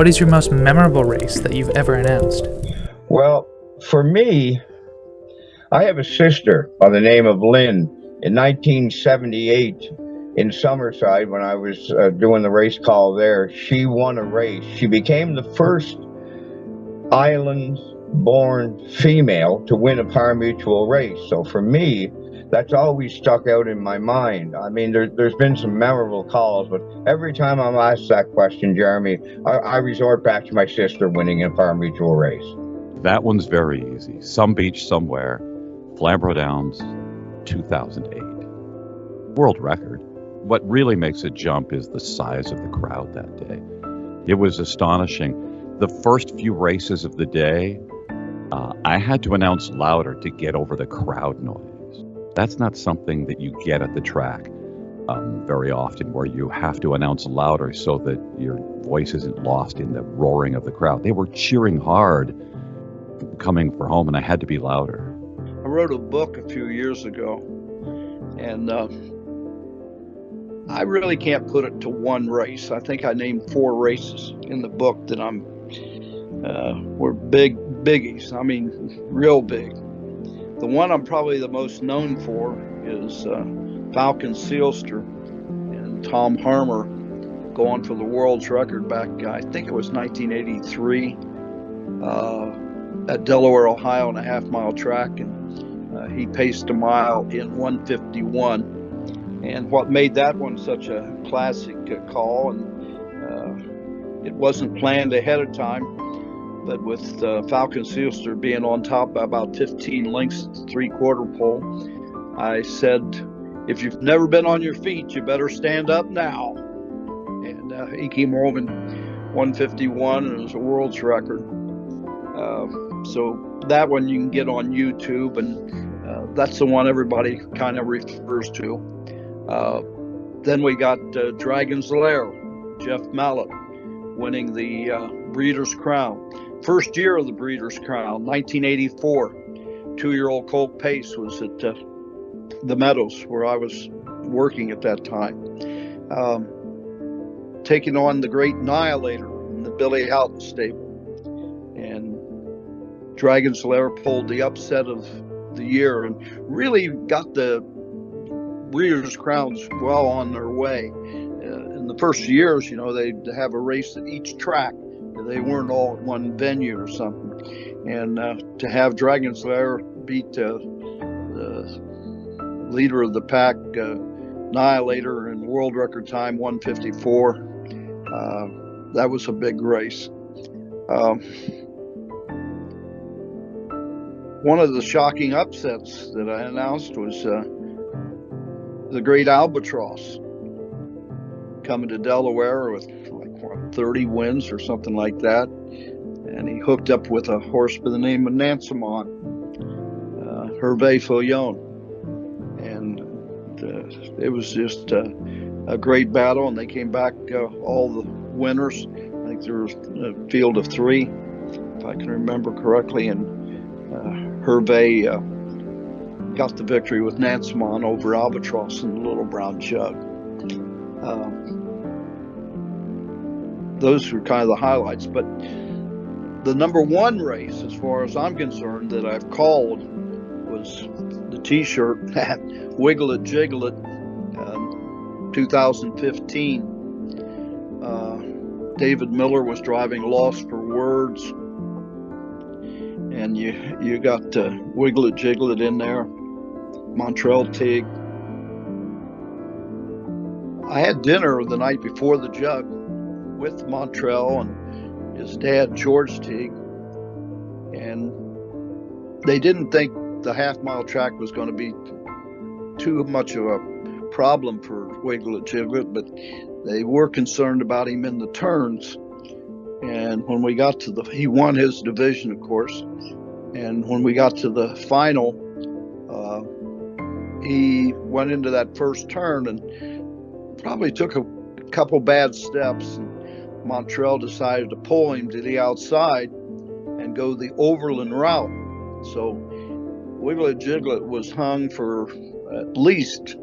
what is your most memorable race that you've ever announced? Well, for me, I have a sister by the name of Lynn. In 1978, in Summerside, when I was doing the race call there, she won a race. She became the first island-born female to win a pari-mutuel race. So for me, that's always stuck out in my mind. I mean, there's been some memorable calls, but every time I'm asked that question, Jeremy, I resort back to my sister winning a pari-mutuel race. That one's very easy. Some beach somewhere, Flamboro Downs, 2008. World record. What really makes it jump is the size of the crowd that day. It was astonishing. The first few races of the day, I had to announce louder to get over the crowd noise. That's not something that you get at the track very often, where you have to announce louder so that your voice isn't lost in the roaring of the crowd. They were cheering hard coming for home, and I had to be louder. I wrote a book a few years ago, and I really can't put it to one race. I think I named 4 races in the book that were biggies. I mean, real big. The one I'm probably the most known for is Falcon Sealster and Tom Harmer going for the world's record back, I think it was 1983, at Delaware, Ohio, on a half-mile track, and he paced a mile in 1:51. And what made that one such a classic call, and it wasn't planned ahead of time, but with Falcon Sealster being on top by about 15 lengths at the 3/4 pole, I said, if you've never been on your feet, you better stand up now. And he came home in 1:51, and it was a world's record. So that one you can get on YouTube, and that's the one everybody kind of refers to. Then we got Dragon's Lair, Jeff Mallett winning the Breeders' Crown. First year of the Breeders' Crown, 1984. 2-year-old Colt Pace was at the Meadows, where I was working at that time. Taking on the great Annihilator in the Billy Houghton stable. And Dragon's Lair pulled the upset of the year and really got the Breeders' Crowns well on their way. In the first years, they'd have a race at each track. They weren't all at one venue or something. And to have Dragon's Lair beat the leader of the pack, Annihilator, in world record time, 1:54, that was a big race. One of the shocking upsets that I announced was the Great Albatross coming to Delaware with 30 wins or something like that, and he hooked up with a horse by the name of Nansemont, Hervé Fillon, and it was just a great battle, and they came back all the winners. I think there was a field of 3, if I can remember correctly, and Hervé got the victory with Nansemont over Albatross in the Little Brown Jug. Those were kind of the highlights, but the number 1 race, as far as I'm concerned, that I've called was the T-shirt at Wiggle It Jiggle It, 2015. David Miller was driving Lost for Words, and you got Wiggle It Jiggle It in there. Montreal Tig. I had dinner the night before the jug with Montreal and his dad, George Tig, and they didn't think the half-mile track was going to be too much of a problem for Wiggle It Jiggle It, but they were concerned about him in the turns. And when we got to he won his division, of course, and when we got to the final, he went into that first turn and probably took a couple bad steps, and Montreal decided to pull him to the outside and go the overland route. So Wiggle It Jiggle It was hung for at least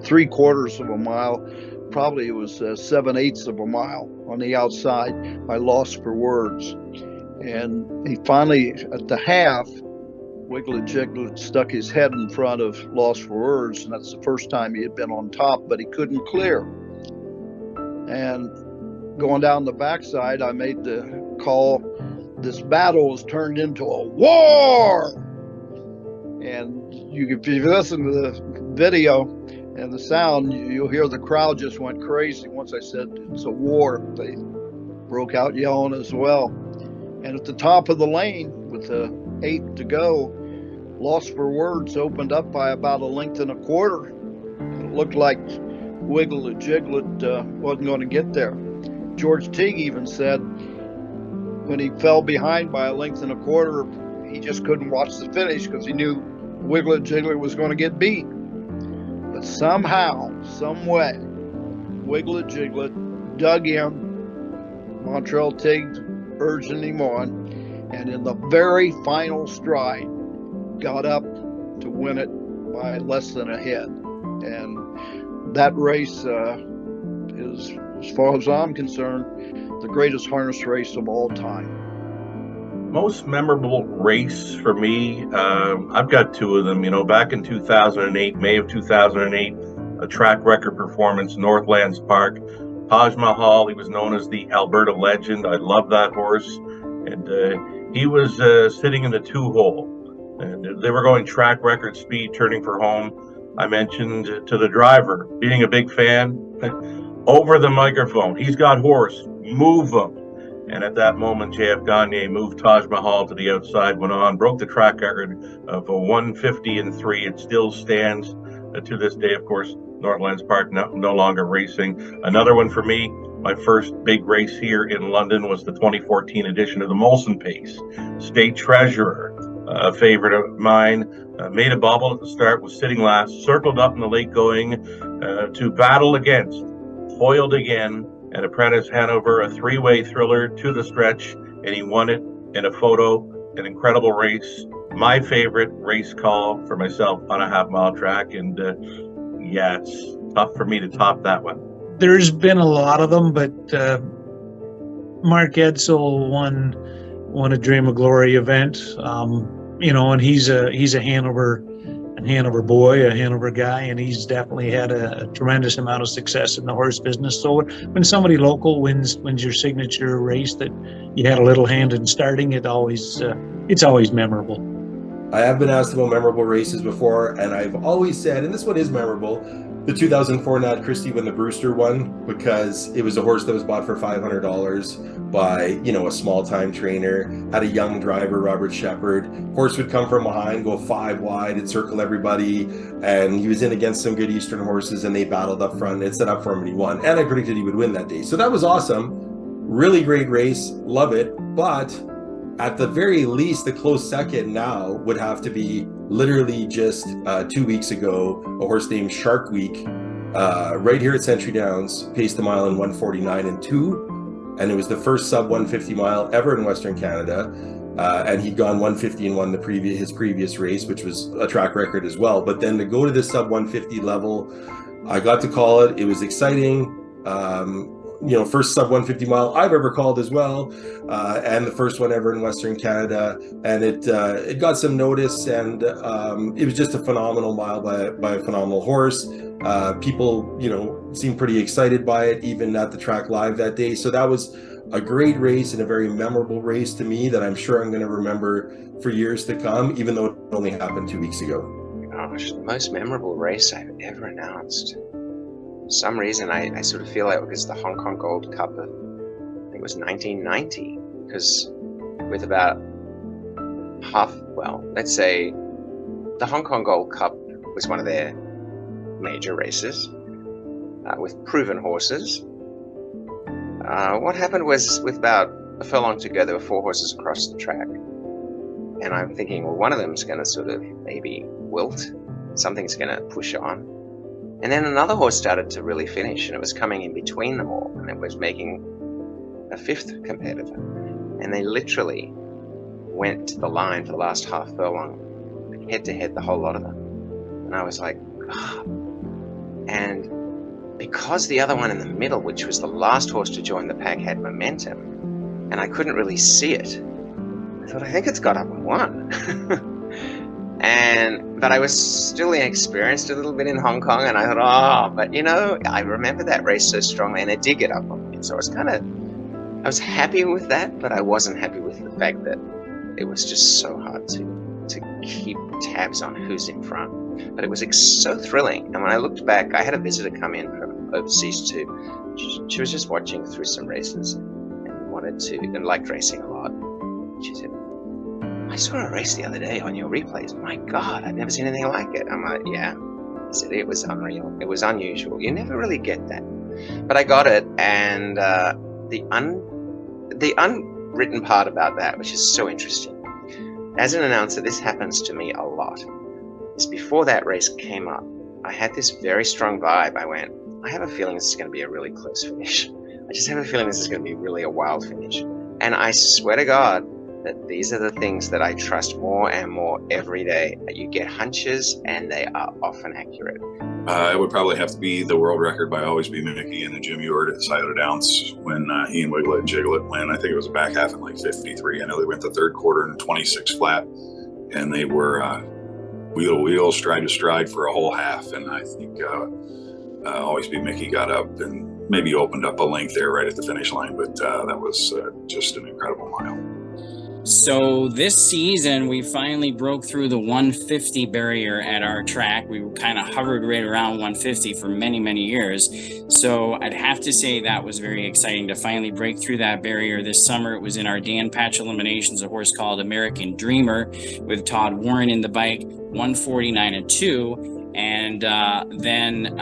3/4 of a mile probably it was 7/8 of a mile on the outside. I lost for words. And he finally, at the half, Wiglet Jiglet stuck his head in front of Lost for Words, and that's the first time he had been on top, but he couldn't clear. And going down the backside, I made the call, this battle has turned into a war! And if you listen to the video and the sound, you'll hear the crowd just went crazy. Once I said it's a war, they broke out yelling as well. And at the top of the lane, with 8 to go, Lost for Words opened up by about 1.25 lengths. It looked like Wiglet Jiglet wasn't going to get there. George Teague even said when he fell behind by 1.25 lengths, he just couldn't watch the finish because he knew Wiglet Jiglet was going to get beat. But somehow, some way, Wiglet Jiglet dug in. Montreal Teague urging him on, and in the very final stride, got up to win it by less than a head. And that race is, as far as I'm concerned, the greatest harness race of all time. Most memorable race for me, I've got 2 of them. You know, back in 2008, May of 2008, a track record performance, Northlands Park. Taj Mahal, he was known as the Alberta Legend. I love that horse. And he was sitting in the 2-hole. And they were going track record speed, turning for home. I mentioned to the driver, being a big fan, over the microphone, he's got horse, move him. And at that moment, J.F. Gagne moved Taj Mahal to the outside, went on, broke the track record of a 150-3. It still stands to this day, of course. Northlands Park no longer racing. Another one for me, my first big race here in London was the 2014 edition of the Molson Pace. State Treasurer, a favorite of mine, made a bobble at the start, was sitting last, circled up in the late going to battle against, foiled again, and Apprentice Hanover, a 3-way thriller to the stretch, and he won it in a photo, an incredible race. My favorite race call for myself on a half-mile track, and yeah, it's tough for me to top that one. There's been a lot of them, but Mark Edsel won a Dream of Glory event, you know, and he's a Hanover boy, a Hanover guy, and he's definitely had a tremendous amount of success in the horse business. So when somebody local wins your signature race that you had a little hand in starting, it's always memorable. I have been asked about memorable races before, and I've always said, and this one is memorable, the 2004 Nat Christie when the Brewster won, because it was a horse that was bought for $500 by, you know, a small-time trainer, had a young driver, Robert Shepard. Horse would come from behind, go 5 wide, it'd circle everybody, and he was in against some good Eastern horses, and they battled up front, and it set up for him, and he won. And I predicted he would win that day. So that was awesome. Really great race, love it, but at the very least, the close second now would have to be literally just 2 weeks ago, a horse named Shark Week, right here at Century Downs, paced a mile in 149-2, and it was the first sub 150 mile ever in Western Canada, and he'd gone 150 and won his previous race, which was a track record as well. But then to go to the sub 150 level, I got to call it. It was exciting. You know, first sub 150 mile I've ever called as well, and the first one ever in Western Canada, and it got some notice, and it was just a phenomenal mile by a phenomenal horse. People, you know, seemed pretty excited by it, even at the track live that day. So that was a great race and a very memorable race to me that I'm sure I'm going to remember for years to come, even though it only happened 2 weeks ago. Gosh, the most memorable race I've ever announced. For some reason, I sort of feel like it was the Hong Kong Gold Cup of, I think it was 1990, because with about let's say the Hong Kong Gold Cup was one of their major races with proven horses. What happened was, with about a furlong to go, there were 4 horses across the track. And I'm thinking, well, one of them's going to sort of maybe wilt. Something's going to push on. And then another horse started to really finish, and it was coming in between them all, and it was making a 5th competitor. And they literally went to the line for the last half furlong, head to head, the whole lot of them. And I was like, ah. And because the other one in the middle, which was the last horse to join the pack, had momentum, and I couldn't really see it, I thought, I think it's got up and won. But I was still inexperienced a little bit in Hong Kong, and I thought, but I remember that race so strongly, and it did get up on me. So I was happy with that, but I wasn't happy with the fact that it was just so hard to keep tabs on who's in front. But it was so thrilling. And when I looked back, I had a visitor come in from overseas too. She was just watching through some races and liked racing a lot. She said, I saw a race the other day on your replays. My God, I've never seen anything like it. I'm like, yeah. I said, it was unreal. It was unusual. You never really get that. But I got it, and the unwritten part about that, which is so interesting. As an announcer, this happens to me a lot. Is before that race came up, I had this very strong vibe. I went, I have a feeling this is going to be a really close finish. I just have a feeling this is going to be really a wild finish. And I swear to God that these are the things that I trust more and more every day. You get hunches, and they are often accurate. It would probably have to be the world record by Always Be Mickey and Jim Ewart at Scioto Downs when he and Wiglet and Jiglet went. I think it was a back half in like 53. I know they went the third quarter in 26 flat, and they were wheel to wheel, stride to stride for a whole half. And I think Always Be Mickey got up and maybe opened up a length there right at the finish line, but that was just an incredible mile. So this season, we finally broke through the 150 barrier at our track. We kind of hovered right around 150 for many, many years. So I'd have to say that was very exciting to finally break through that barrier this summer. It was in our Dan Patch Eliminations, a horse called American Dreamer with Todd Warren in the bike, 149-2. And then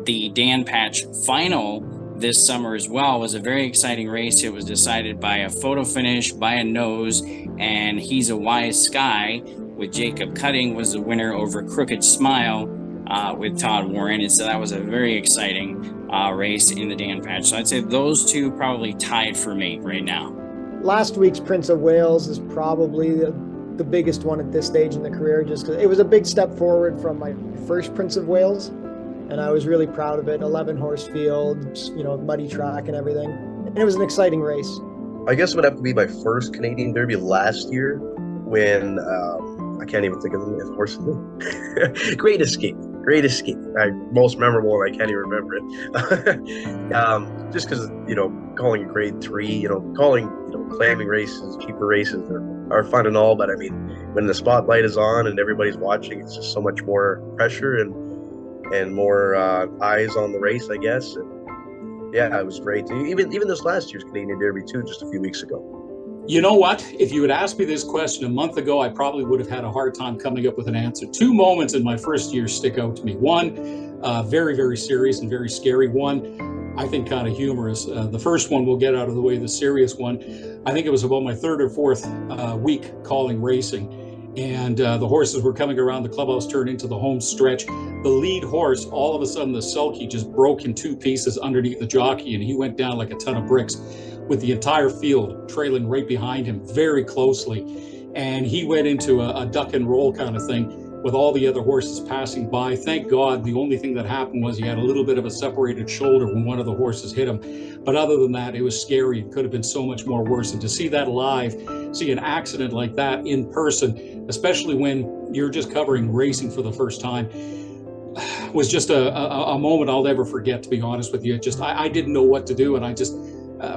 the Dan Patch final this summer as well was a very exciting race. It was decided by a photo finish, by a nose, and He's a Wise Sky with Jacob Cutting was the winner over Crooked Smile with Todd Warren. And so that was a very exciting race in the Dan Patch. So I'd say those two probably tied for me right now. Last week's Prince of Wales is probably the biggest one at this stage in the career, just because it was a big step forward from my first Prince of Wales. And I was really proud of it. 11 horse field, muddy track and everything. And it was an exciting race. I guess it would have to be my first Canadian Derby last year when I can't even think of the horse's name. Great Escape. Most memorable, and I can't even remember it. Just because, calling a grade 3, clamming races, cheaper races are fun and all. But I mean, when the spotlight is on and everybody's watching, it's just so much more pressure and more eyes on the race, I guess. And yeah, it was great. Even this last year's Canadian Derby too, just a few weeks ago. You know what? If you had asked me this question a month ago, I probably would have had a hard time coming up with an answer. 2 moments in my first year stick out to me. One, very, very serious and very scary. One, I think kind of humorous. The first one we'll get out of the way, the serious one. I think it was about my 3rd or 4th week calling racing. And the horses were coming around the clubhouse turn into the home stretch. The lead horse, all of a sudden, the sulky just broke in 2 pieces underneath the jockey, and he went down like a ton of bricks with the entire field trailing right behind him very closely. And he went into a duck and roll kind of thing with all the other horses passing by. Thank God the only thing that happened was he had a little bit of a separated shoulder when one of the horses hit him. But other than that, it was scary. It could have been so much more worse. And to see that live, see an accident like that in person, especially when you're just covering racing for the first time, was just a moment I'll never forget, to be honest with you. I didn't know what to do, and I just,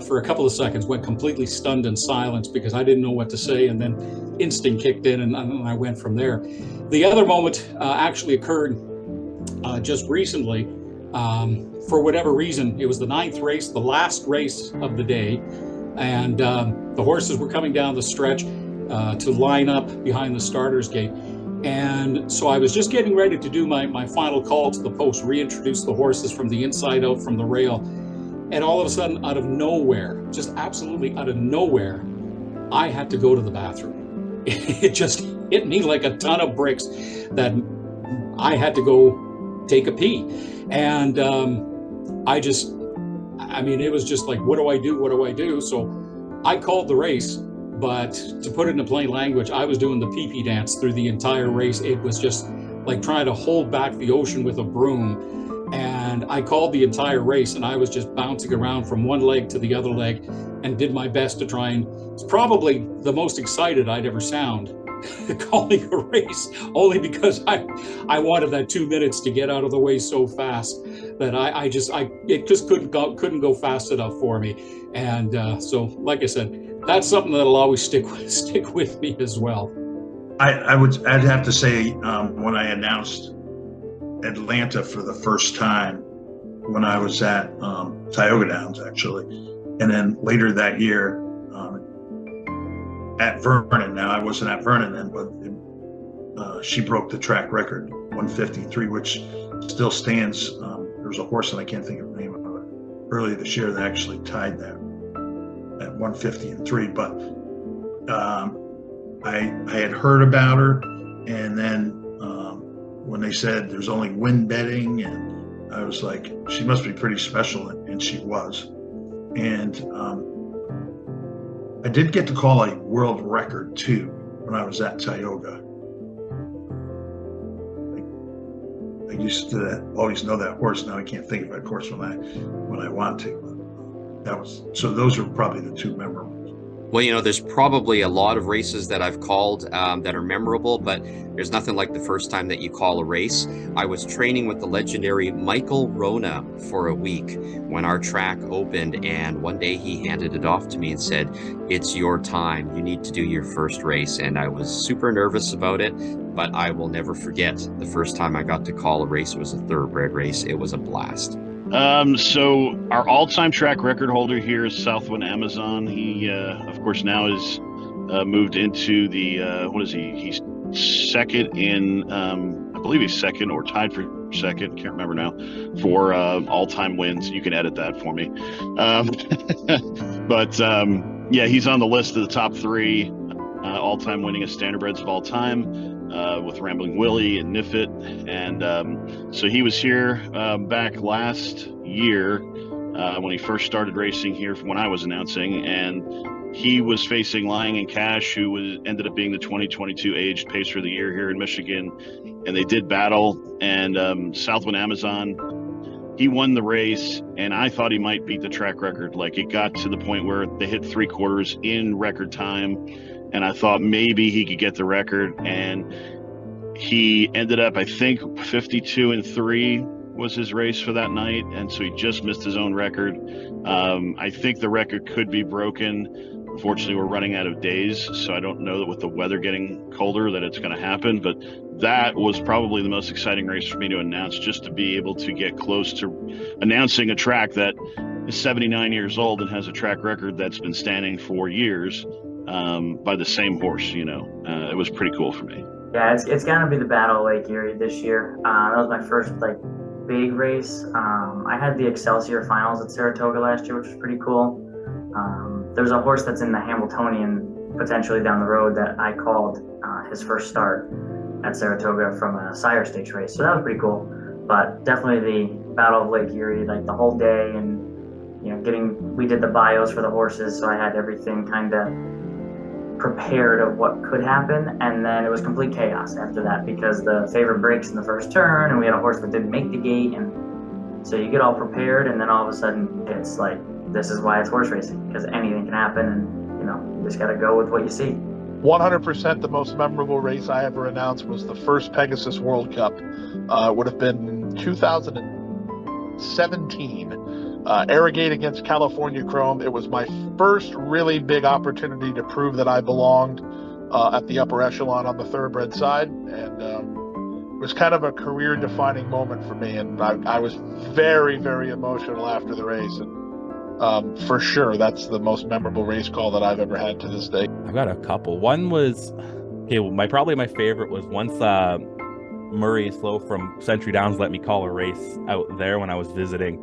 for a couple of seconds, went completely stunned in silence because I didn't know what to say, and then instinct kicked in, and I went from there. The other moment actually occurred just recently. For whatever reason, it was the 9th race, the last race of the day, and the horses were coming down the stretch to line up behind the starter's gate. And so I was just getting ready to do my final call to the post, reintroduce the horses from the inside out from the rail. And all of a sudden, out of nowhere, just absolutely out of nowhere, I had to go to the bathroom. It just hit me like a ton of bricks that I had to go take a pee. And it was just like, what do I do? What do I do? So I called the race. But to put it in plain language, I was doing the pee-pee dance through the entire race. It was just like trying to hold back the ocean with a broom. And I called the entire race, and I was just bouncing around from one leg to the other leg and did my best to try and, it's probably the most excited I'd ever sound calling a race, only because I wanted that 2 minutes to get out of the way so fast that it just couldn't go fast enough for me. And so, like I said, that's something that'll always stick with me as well. I'd have to say, when I announced Atlanta for the first time, when I was at Tioga Downs, actually, and then later that year at Vernon. Now, I wasn't at Vernon then, but she broke the track record, 153, which still stands. There was a horse, and I can't think of the name of it, earlier this year that actually tied that at 153. But I had heard about her, and then when they said there's only win betting, and I was like, she must be pretty special, and she was. And I did get to call a world record too when I was at Tioga. I used to always know that horse. Now I can't think of that horse when I want to. But so those are probably the two memorable. Well, you know, there's probably a lot of races that I've called that are memorable, but there's nothing like the first time that you call a race. I was training with the legendary Michael Rona for a week when our track opened, and one day he handed it off to me and said, "It's your time. You need to do your first race." And I was super nervous about it, but I will never forget the first time I got to call a race. It was a thoroughbred race. It was a blast. So our all-time track record holder here is Southwind Amazon. He, of course, now is moved into the, what is he? He's second in, I believe he's second or tied for second, can't remember now, for all-time wins. You can edit that for me. But yeah, he's on the list of the top three all-time winningest standardbreds of all time. With Rambling Willie and Niffit, and so he was here back last year when he first started racing here when I was announcing, and he was facing Lying and Cash, who ended up being the 2022 aged pacer of the year here in Michigan, and they did battle, and Southwind Amazon, he won the race, and I thought he might beat the track record. Like, it got to the point where they hit 3/4 in record time, and I thought maybe he could get the record, and he ended up, I think, 52-3 was his race for that night, and so he just missed his own record. I think the record could be broken. Unfortunately, we're running out of days, so I don't know that with the weather getting colder that it's going to happen, but that was probably the most exciting race for me to announce, just to be able to get close to announcing a track that is 79 years old and has a track record that's been standing for years. By the same horse, you know. It was pretty cool for me. Yeah, it's gonna be the Battle of Lake Erie this year. That was my first big race. I had the Excelsior finals at Saratoga last year, which was pretty cool. There's a horse that's in the Hamiltonian potentially down the road that I called his first start at Saratoga from a Sire Stakes race, so that was pretty cool. But definitely the Battle of Lake Erie, like the whole day, and you know, we did the bios for the horses, so I had everything kind of prepared of what could happen, and then it was complete chaos after that because the favorite breaks in the first turn, and we had a horse that didn't make the gate, and so you get all prepared, and then all of a sudden it's like, this is why it's horse racing, because anything can happen, and you know, you just got to go with what you see. 100% the most memorable race I ever announced was the first Pegasus World Cup. It would have been 2017. Arrogate against California Chrome. It was my first really big opportunity to prove that I belonged at the upper echelon on the thoroughbred side, and it was kind of a career-defining moment for me, and I was very, very emotional after the race, and for sure that's the most memorable race call that I've ever had to this day. I've got a couple. One was, probably my favorite was once Murray Slough from Century Downs let me call a race out there when I was visiting.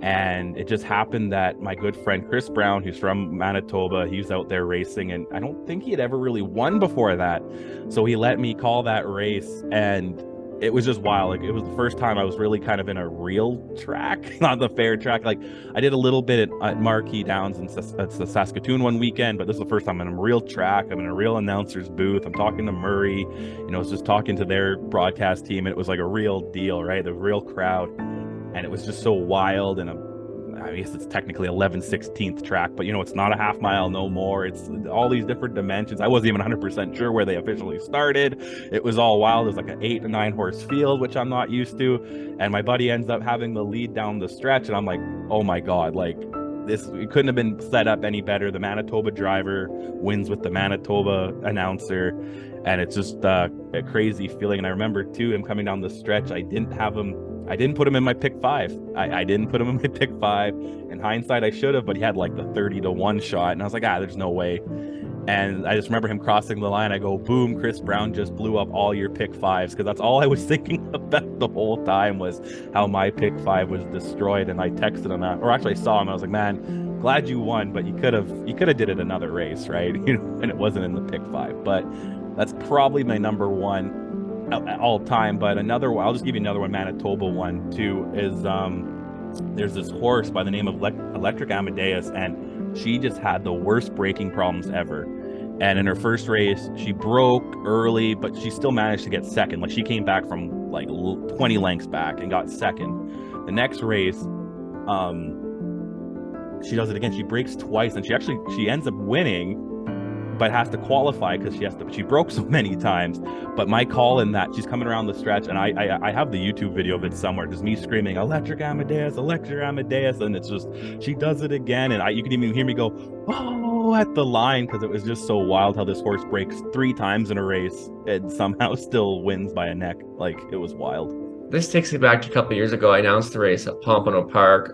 And it just happened that my good friend Chris Brown, who's from Manitoba, he was out there racing, and I don't think he had ever really won before that. So he let me call that race, and it was just wild. Like, it was the first time I was really kind of in a real track, not the fair track. Like, I did a little bit at Marquee Downs in Saskatoon one weekend, but this is the first time I'm in a real track. I'm in a real announcer's booth. I'm talking to Murray, you know, I was just talking to their broadcast team, and it was like a real deal, right? The real crowd. and it was just so wild. And I guess it's technically 11/16th track, but it's not a half mile no more. It's all these different dimensions. I wasn't even 100% sure where they officially started. It was all wild. It was like an 8 to 9 horse field, which I'm not used to. And my buddy ends up having the lead down the stretch, and I'm like, oh my God, like this, it couldn't have been set up any better. The Manitoba driver wins with the Manitoba announcer, and it's just a crazy feeling. And I remember too, him coming down the stretch, I didn't put him in my pick 5. I didn't put him in my pick 5. In hindsight, I should have, but he had like the 30-1 shot, and I was like, there's no way. And I just remember him crossing the line. I go, boom, Chris Brown just blew up all your pick 5s, because that's all I was thinking about the whole time, was how my pick 5 was destroyed. And I texted him or actually I saw him. I was like, man, glad you won, but you could have did it another race, right? And it wasn't in the pick 5. But that's probably my number 1 all time. But I'll just give you another one, Manitoba one too, is there's this horse by the name of Electric Amadeus, and she just had the worst braking problems ever. And in her first race, she broke early, but she still managed to get second. Like, she came back from like 20 lengths back and got second. The next race, she does it again. She breaks twice, and she ends up winning, but has to qualify because she broke so many times. But my call in that, she's coming around the stretch, and I have the YouTube video of it somewhere, just me screaming, Electric Amadeus, and it's just, she does it again, and you can even hear me go, oh, at the line, because it was just so wild how this horse breaks 3 times in a race and somehow still wins by a neck. Like, it was wild. This takes me back to a couple of years ago. I announced the race at Pompano Park.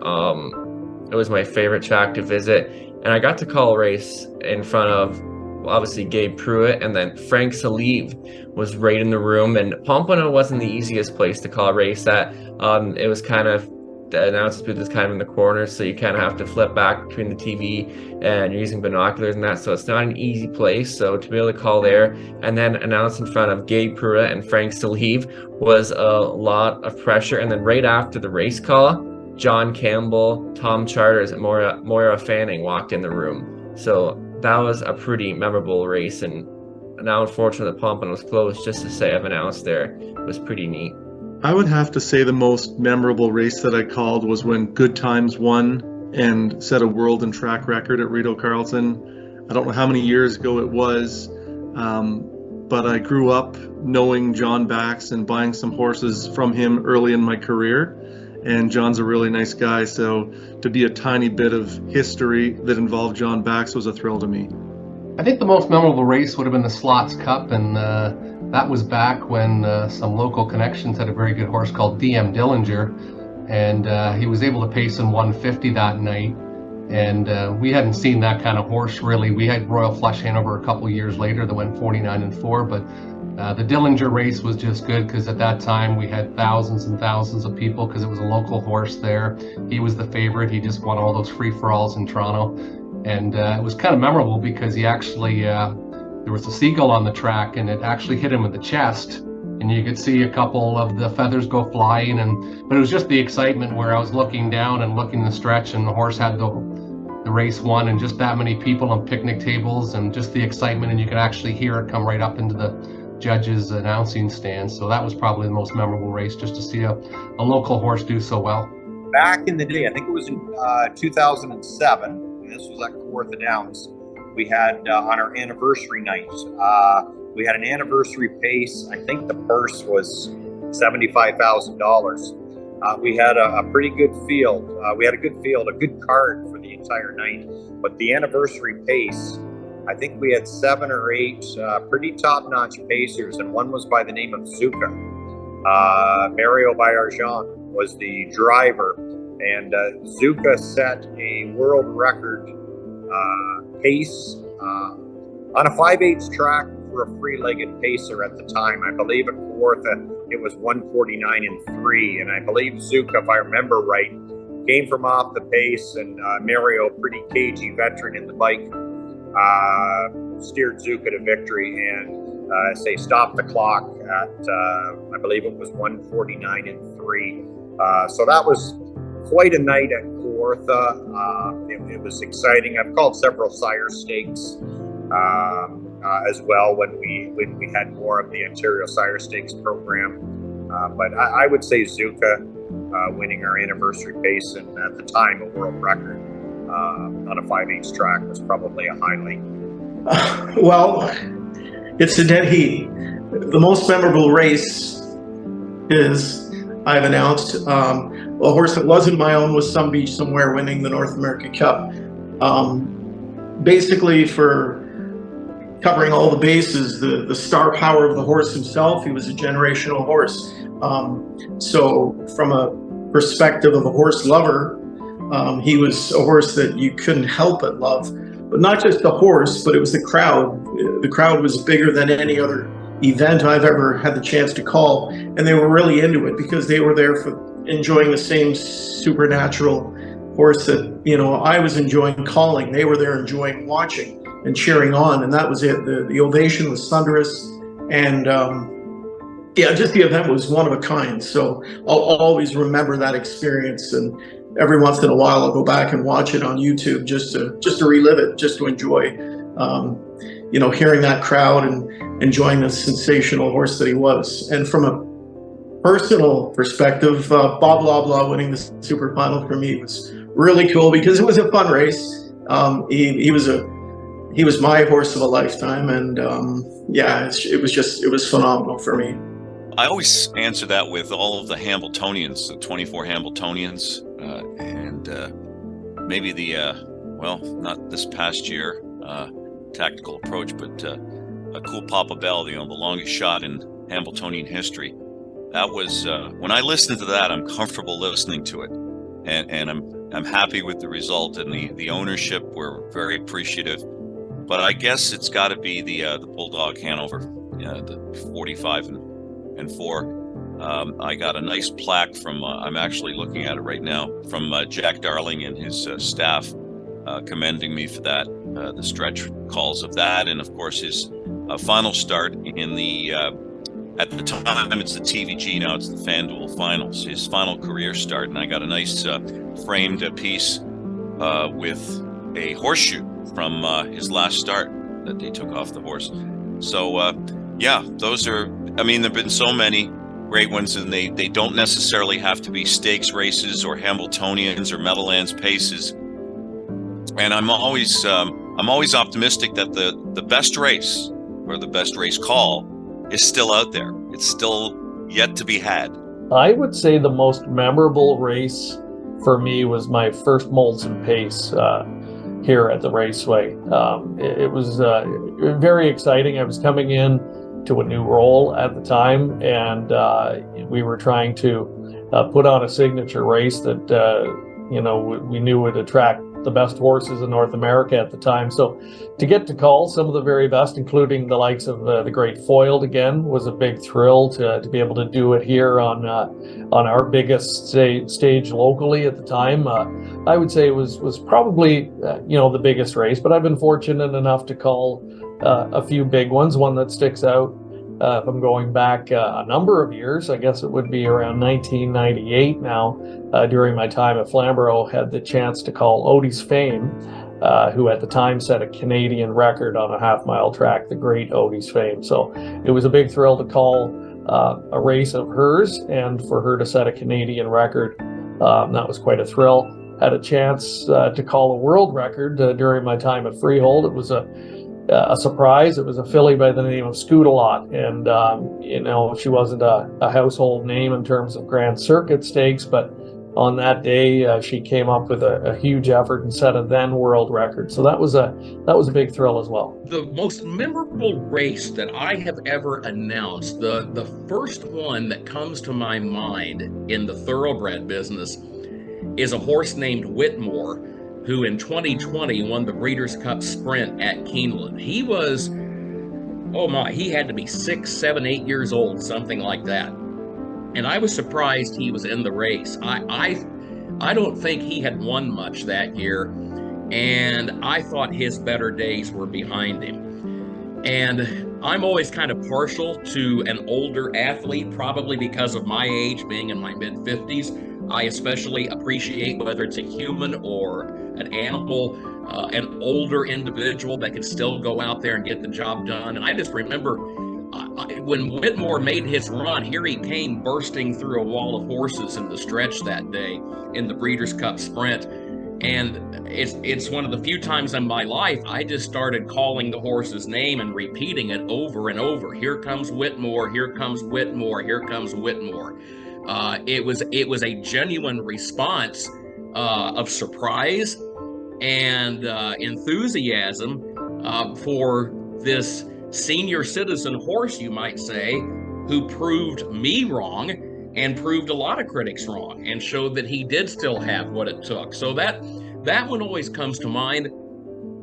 It was my favorite track to visit, and I got to call a race in front of obviously Gabe Pruitt, and then Frank Salive was right in the room. And Pompano wasn't the easiest place to call a race at. It was kind of, the announcer's booth is kind of in the corner, so you kind of have to flip back between the TV and you're using binoculars and that, so it's not an easy place. So to be able to call there and then announce in front of Gabe Pruitt and Frank Salive was a lot of pressure. And then right after the race call, John Campbell, Tom Charters, and Moira Fanning walked in the room. So that was a pretty memorable race, and now unfortunately the Pompano was closed. Just to say I've announced there, it was pretty neat. I would have to say the most memorable race that I called was when Good Times won and set a world and track record at Rideau Carleton. I don't know how many years ago it was, but I grew up knowing John Bax and buying some horses from him early in my career. And John's a really nice guy, so to be a tiny bit of history that involved John Bax was a thrill to me. I think the most memorable race would have been the Slots Cup, and that was back when some local connections had a very good horse called DM Dillinger, and he was able to pace in 150 that night. And we hadn't seen that kind of horse really. We had Royal Flush Hanover a couple years later that went 49-4, but the Dillinger race was just good because at that time we had thousands and thousands of people because it was a local horse there. He was the favorite. He just won all those free-for-alls in Toronto. And it was kind of memorable because he actually, there was a seagull on the track and it actually hit him in the chest. And you could see a couple of the feathers go flying. But it was just the excitement where I was looking down and looking the stretch, and the horse had the race won, and just that many people on picnic tables and just the excitement, and you could actually hear it come right up into the judges' announcing stand. So that was probably the most memorable race, just to see a local horse do so well. Back in the day, I think it was in 2007, and this was at Kawartha Downs, we had on our anniversary night, we had an anniversary pace. I think the purse was $75,000. We had a pretty good field. We had a good field, a good card for the entire night, but the anniversary pace, I think we had 7 or 8 pretty top-notch pacers, and one was by the name of Zuka. Mario Bayarjan was the driver, and Zuka set a world record pace on a 5/8 track for a free-legged pacer at the time. I believe at Kawartha it was 149-3, and I believe Zuka, if I remember right, came from off the pace, and Mario, pretty cagey veteran in the bike, steered Zuka to victory and stopped the clock at I believe it was 149-3. So that was quite a night at Kawartha. It was exciting. I've called several sire stakes as well when we had more of the Ontario Sire Stakes program. But I would say Zuka winning our anniversary pace, and at the time a world record on a 5/8 track was probably a highlight. Well, it's the dead heat. The most memorable race is, I've announced, a horse that wasn't my own was Some Beach Somewhere winning the North America Cup. Basically, for covering all the bases, the star power of the horse himself, he was a generational horse. So from a perspective of a horse lover, he was a horse that you couldn't help but love. But not just the horse, but it was the crowd. The crowd was bigger than any other event I've ever had the chance to call, and they were really into it because they were there for enjoying the same supernatural horse that, you know, I was enjoying calling. They were there enjoying watching and cheering on, and that was it. The ovation was thunderous, and yeah, just the event was one of a kind. So I'll always remember that experience, and every once in a while I'll go back and watch it on YouTube just to relive it, just to enjoy, you know, hearing that crowd and enjoying the sensational horse that he was. And from a personal perspective, Bob Loblaw winning the Super Final for me was really cool because it was a fun race. He was my horse of a lifetime, and yeah, it was phenomenal for me. I always answer that with all of the Hambletonians, the 24 Hambletonians, and maybe the well, not this past year tactical approach, but a cool Papa Bell, you know, the longest shot in Hambletonian history. That was when I listened to that, I'm comfortable listening to it, and I'm happy with the result, and the ownership. We're very appreciative. But I guess it's got to be the Bulldog Hanover, the 45 and 4. I got a nice plaque from, I'm actually looking at it right now, from Jack Darling and his staff, commending me for that, the stretch calls of that, and of course his final start in the, at the time it's the TVG, now it's the FanDuel Finals, his final career start, and I got a nice framed piece with a horseshoe from his last start that they took off the horse. So yeah, those are, I mean, there've been so many great ones, and they don't necessarily have to be stakes races or Hambletonians or Meadowlands paces. And I'm always optimistic that the best race, or the best race call, is still out there. It's still yet to be had. I would say the most memorable race for me was my first Molson pace here at the Raceway. It was very exciting. I was coming in to a new role at the time, and we were trying to put on a signature race that you know, we knew would attract the best horses in North America at the time. So to get to call some of the very best, including the likes of the Great Foiled again, was a big thrill to be able to do it here on our biggest stage locally at the time. I would say it was probably you know, the biggest race, but I've been fortunate enough to call a few big ones. One that sticks out, if I'm going back a number of years, I guess it would be around 1998 now, during my time at Flamboro, had the chance to call Odie's Fame, who at the time set a Canadian record on a half-mile track, the great Odie's Fame. So it was a big thrill to call a race of hers, and for her to set a Canadian record, that was quite a thrill. Had a chance to call a world record during my time at Freehold. It was a surprise. It was a filly by the name of Scootalot, and you know, she wasn't a household name in terms of Grand Circuit stakes, but on that day she came up with a huge effort and set a then world record. So that was a big thrill as well. The most memorable race that I have ever announced, the first one that comes to my mind in the thoroughbred business, is a horse named Whitmore, who in 2020 won the Breeders' Cup Sprint at Keeneland. He was, oh my, he had to be 6, 7, 8 years old, something like that. And I was surprised he was in the race. I don't think he had won much that year, and I thought his better days were behind him. And I'm always kind of partial to an older athlete, probably because of my age, being in my mid-50s. I especially appreciate, whether it's a human or an animal, an older individual that can still go out there and get the job done. And I just remember when Whitmore made his run, here he came bursting through a wall of horses in the stretch that day in the Breeders' Cup Sprint. And it's one of the few times in my life I just started calling the horse's name and repeating it over and over. Here comes Whitmore, here comes Whitmore, here comes Whitmore. It was a genuine response of surprise and enthusiasm for this senior citizen horse, you might say, who proved me wrong and proved a lot of critics wrong and showed that he did still have what it took. So that one always comes to mind.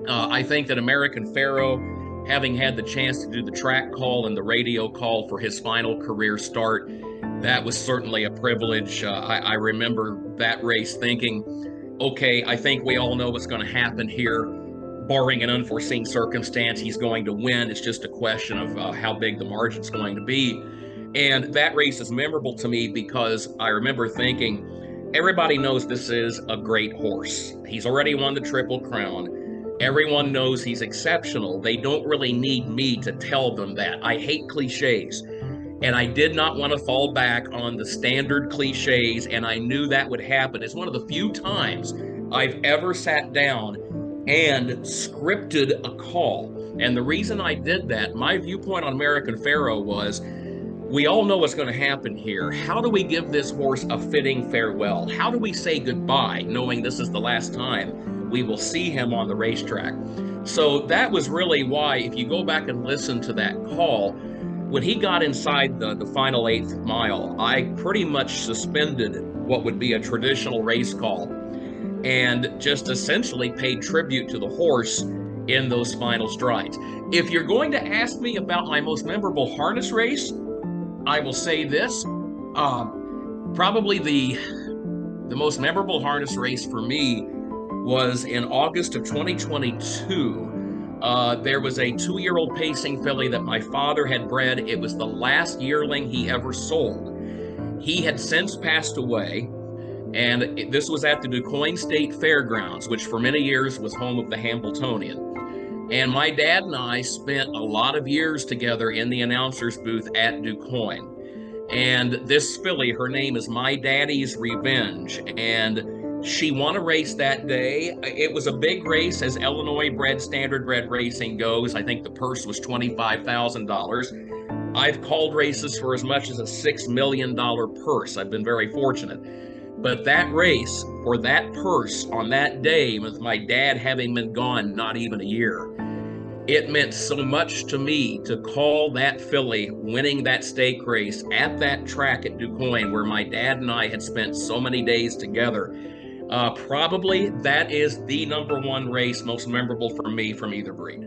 I think that American Pharoah, having had the chance to do the track call and the radio call for his final career start, that was certainly a privilege. I remember that race thinking, okay, I think we all know what's going to happen here. Barring an unforeseen circumstance, he's going to win. It's just a question of how big the margin's going to be. And that race is memorable to me because I remember thinking, everybody knows this is a great horse. He's already won the Triple Crown. Everyone knows he's exceptional. They don't really need me to tell them that. I hate cliches. And I did not want to fall back on the standard cliches, and I knew that would happen. It's one of the few times I've ever sat down and scripted a call. And the reason I did that, my viewpoint on American Pharoah was, we all know what's going to happen here. How do we give this horse a fitting farewell? How do we say goodbye, knowing this is the last time we will see him on the racetrack? So that was really why, if you go back and listen to that call, when he got inside the final 8th mile, I pretty much suspended what would be a traditional race call and just essentially paid tribute to the horse in those final strides. If you're going to ask me about my most memorable harness race, I will say this, probably the most memorable harness race for me was in August of 2022. There was a 2-year-old pacing filly that my father had bred. It was the last yearling he ever sold. He had since passed away, and this was at the DuQuoin State Fairgrounds, which for many years was home of the Hambletonian. And my dad and I spent a lot of years together in the announcer's booth at DuQuoin. And this filly, her name is My Daddy's Revenge, and she won a race that day. It was a big race as Illinois-bred, standard-bred racing goes. I think the purse was $25,000. I've called races for as much as a $6 million purse. I've been very fortunate. But that race, for that purse on that day, with my dad having been gone not even a year, it meant so much to me to call that filly winning that stake race at that track at DuQuoin where my dad and I had spent so many days together. Probably that is the number 1 race most memorable for me from either breed.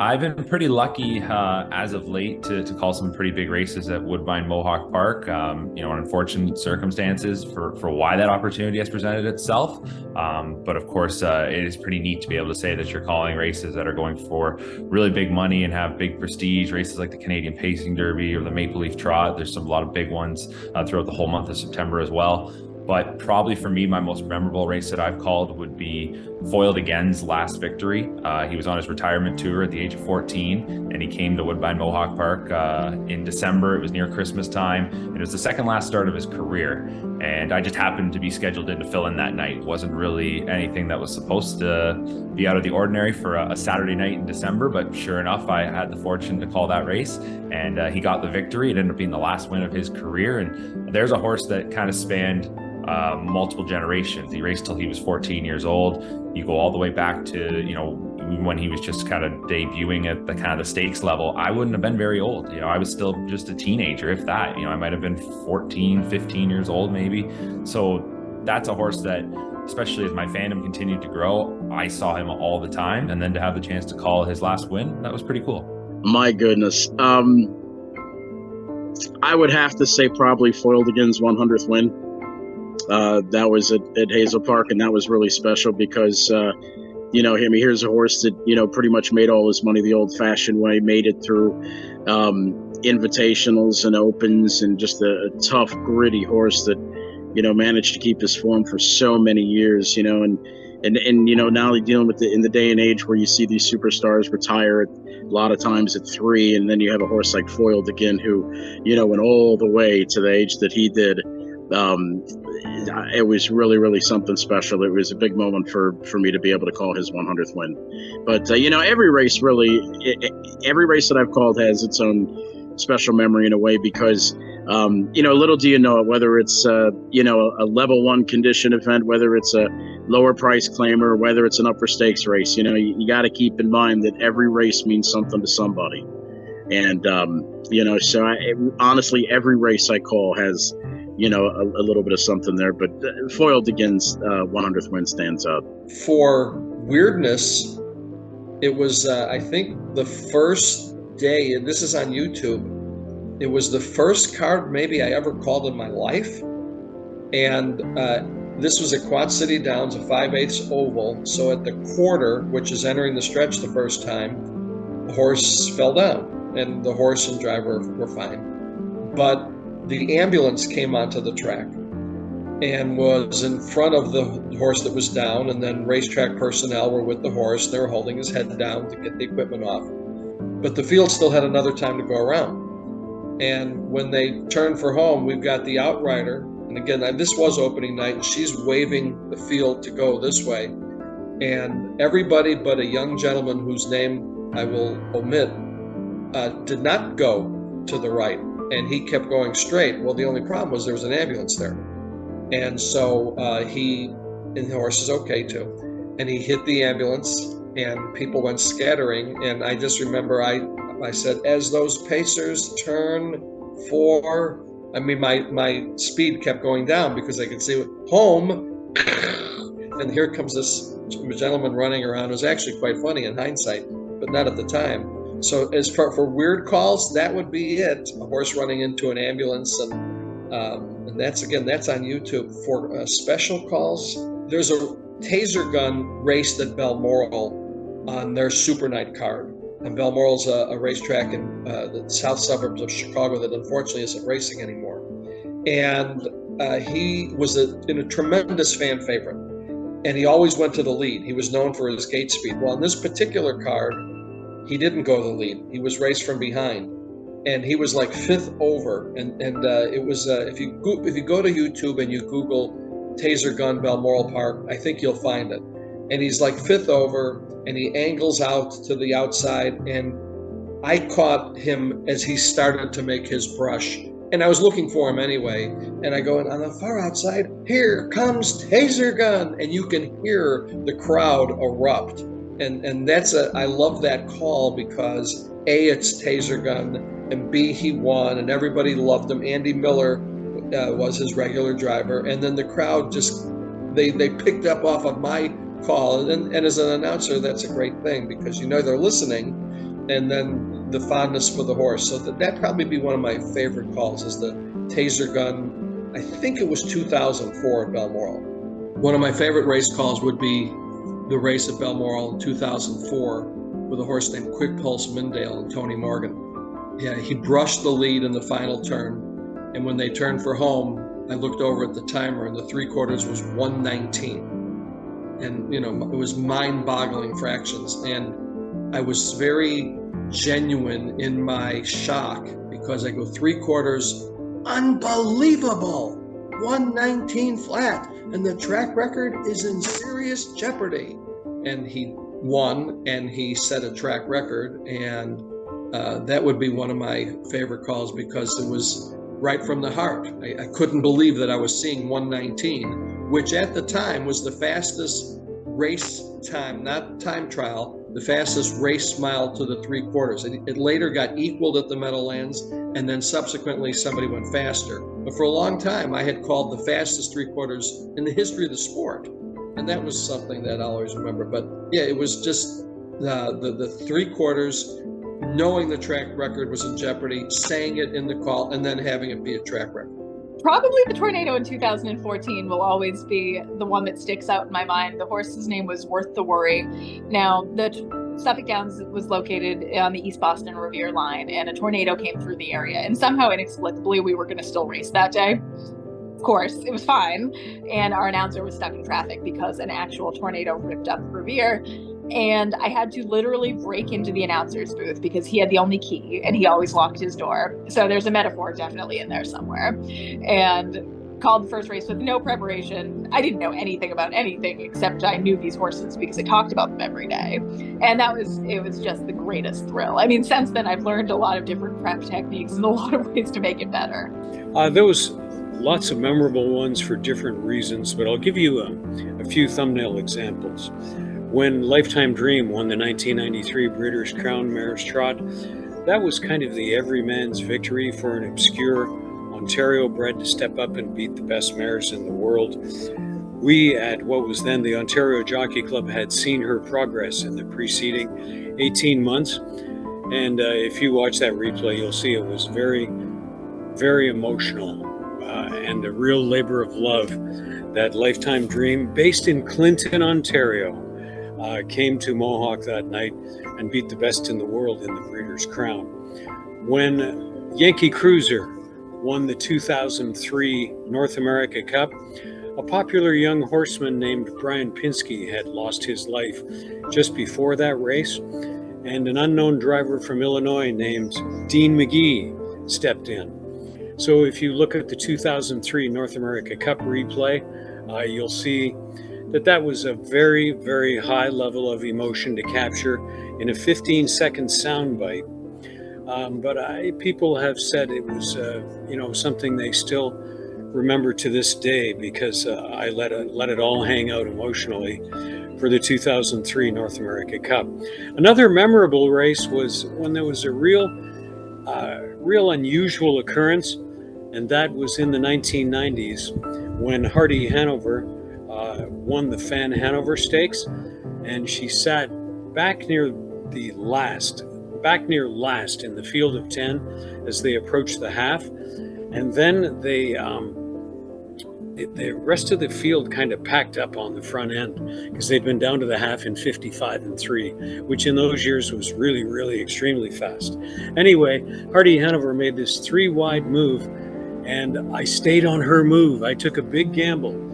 I've been pretty lucky as of late to call some pretty big races at Woodbine Mohawk Park. Unfortunate circumstances for why that opportunity has presented itself. But of course, it is pretty neat to be able to say that you're calling races that are going for really big money and have big prestige. Races like the Canadian Pacing Derby or the Maple Leaf Trot. There's a lot of big ones throughout the whole month of September as well. But probably for me, my most memorable race that I've called would be Foiled Again's last victory. He was on his retirement tour at the age of 14, and he came to Woodbine Mohawk Park in December. It was near Christmas time, and it was the second last start of his career. And I just happened to be scheduled in to fill in that night. It wasn't really anything that was supposed to be out of the ordinary for a Saturday night in December, but sure enough, I had the fortune to call that race, and he got the victory. It ended up being the last win of his career, and there's a horse that kind of spanned multiple generations. He raced till he was 14 years old. You go all the way back to, when he was just kind of debuting at the kind of the stakes level. I wouldn't have been very old. I was still just a teenager, if that. I might have been 14, 15 years old maybe. So that's a horse that, especially as my fandom continued to grow, I saw him all the time. And then to have the chance to call his last win, that was pretty cool. My goodness. I would have to say probably Foiled Again's 100th win. That was at Hazel Park, and that was really special because, here's a horse that, pretty much made all his money the old-fashioned way, made it through invitationals and opens, and just a tough, gritty horse that, managed to keep his form for so many years, and now dealing with in the day and age where you see these superstars retire at lot of times at 3, and then you have a horse like Foiled Again, who, went all the way to the age that he did. It was really, really something special. It was a big moment for me to be able to call his 100th win. But, every race that I've called has its own special memory in a way, because, little do you know it, whether it's, a level 1 condition event, whether it's a lower price claimer, whether it's an upper stakes race, you got to keep in mind that every race means something to somebody. And, so honestly, every race I call has, a little bit of something there, but Foiled Again's 100th win stands out. For weirdness, it was, I think, the first day, and this is on YouTube, it was the first card maybe I ever called in my life. And this was at Quad City Downs, a 5/8 oval. So at the quarter, which is entering the stretch the first time, the horse fell down, and the horse and driver were fine. But the ambulance came onto the track and was in front of the horse that was down, and then racetrack personnel were with the horse. They were holding his head down to get the equipment off. But the field still had another time to go around. And when they turned for home, we've got the outrider. And again, this was opening night, and she's waving the field to go this way. And everybody but a young gentleman whose name I will omit did not go to the right. And he kept going straight. Well, the only problem was there was an ambulance there. And so and the horse is okay too. And he hit the ambulance, and people went scattering. And I just remember I said, as those pacers turn for, my speed kept going down because I could see it home. And here comes this gentleman running around. It was actually quite funny in hindsight, but not at the time. So as for weird calls, that would be it. A horse running into an ambulance, and that's on YouTube. For special calls, there's a taser gun raced at Balmoral on their Super Night card. And Balmoral's a racetrack in the south suburbs of Chicago that unfortunately isn't racing anymore. And he was a tremendous fan favorite, and he always went to the lead. He was known for his gate speed. Well, on this particular card, he didn't go to the lead. He was raced from behind, and he was like 5th over. And it was if you go to YouTube and you Google Taser Gun Balmoral Park, I think you'll find it. And he's like 5th over, and he angles out to the outside, and I caught him as he started to make his brush. And I was looking for him anyway, and I go, and on the far outside, here comes Taser Gun, and you can hear the crowd erupt. And I love that call because A, it's Taser Gun, and B, he won, and everybody loved him. Andy Miller was his regular driver, and then the crowd just, they picked up off of my call, and as an announcer, that's a great thing because they're listening, and then the fondness for the horse. So that'd probably be one of my favorite calls, is the Taser Gun. I think it was 2004 at Balmoral. One of my favorite race calls would be the race at Balmoral in 2004 with a horse named Quick Pulse Mindale and Tony Morgan. Yeah, he brushed the lead in the final turn, and when they turned for home, I looked over at the timer, and the 3/4 was 1:19. And, it was mind-boggling fractions. And I was very genuine in my shock because I go 3/4, unbelievable, 1:19 flat. And the track record is in serious jeopardy. And he won, and he set a track record. And that would be one of my favorite calls because it was right from the heart. I couldn't believe that I was seeing 1:19, which at the time was the fastest race time, not time trial, the fastest race mile to the 3/4. It later got equaled at the Meadowlands, and then subsequently somebody went faster. But for a long time, I had called the fastest 3/4 in the history of the sport. And that was something that I'll always remember. But yeah, it was just the 3/4, knowing the track record was in jeopardy, saying it in the call, and then having it be a track record. Probably the Tornado in 2014 will always be the one that sticks out in my mind. The horse's name was Worth the Worry. Now, the Suffolk Downs was located on the East Boston Rivier line, and a tornado came through the area. And somehow, inexplicably, we were going to still race that day. Of course, it was fine. And our announcer was stuck in traffic because an actual tornado ripped up the Rivier. And I had to literally break into the announcer's booth because he had the only key and he always locked his door. So there's a metaphor definitely in there somewhere. And called the first race with no preparation. I didn't know anything about anything except I knew these horses because I talked about them every day. And it was just the greatest thrill. I mean, since then I've learned a lot of different prep techniques and a lot of ways to make it better. There was lots of memorable ones for different reasons, but I'll give you a few thumbnail examples. When Lifetime Dream won the 1993 Breeders' Crown Mares Trot, that was kind of the everyman's victory for an obscure Ontario bred to step up and beat the best mares in the world. We at what was then the Ontario Jockey Club had seen her progress in the preceding 18 months. And if you watch that replay, you'll see it was very, very emotional and a real labor of love that Lifetime Dream, based in Clinton, Ontario, came to Mohawk that night and beat the best in the world in the Breeders' Crown. When Yankee Cruiser won the 2003 North America Cup, a popular young horseman named Brian Pinsky had lost his life just before that race, and an unknown driver from Illinois named Dean McGee stepped in. So if you look at the 2003 North America Cup replay, you'll see that was a very, very high level of emotion to capture in a 15-second soundbite. But people have said it was, something they still remember to this day because I let it all hang out emotionally for the 2003 North America Cup. Another memorable race was when there was a real unusual occurrence, and that was in the 1990s when Hardy Hanover won the Fan Hanover Stakes, and she sat back near last in the field of 10 as they approached the half, and then the rest of the field kind of packed up on the front end because they'd been down to the half in 55-3, which in those years was really, really extremely fast. Anyway, Hardy Hanover made this 3-wide move, and I stayed on her move. I took a big gamble.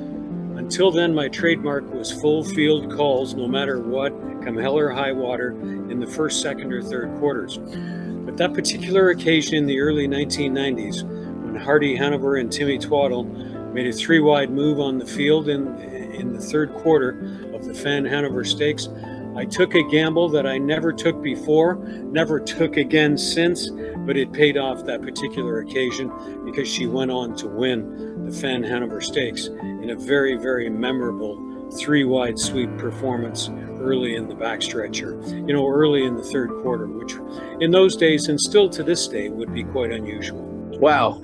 Until then, my trademark was full field calls, no matter what, come hell or high water, in the first, second, or third quarters. But that particular occasion in the early 1990s, when Hardy Hanover and Timmy Twaddle made a 3-wide move on the field in the third quarter of the Fan Hanover Stakes, I took a gamble that I never took before, never took again since, but it paid off that particular occasion because she went on to win the Fan Hanover Stakes in a very, very memorable 3-wide sweep performance early in the backstretcher, early in the third quarter, which in those days and still to this day would be quite unusual. Wow.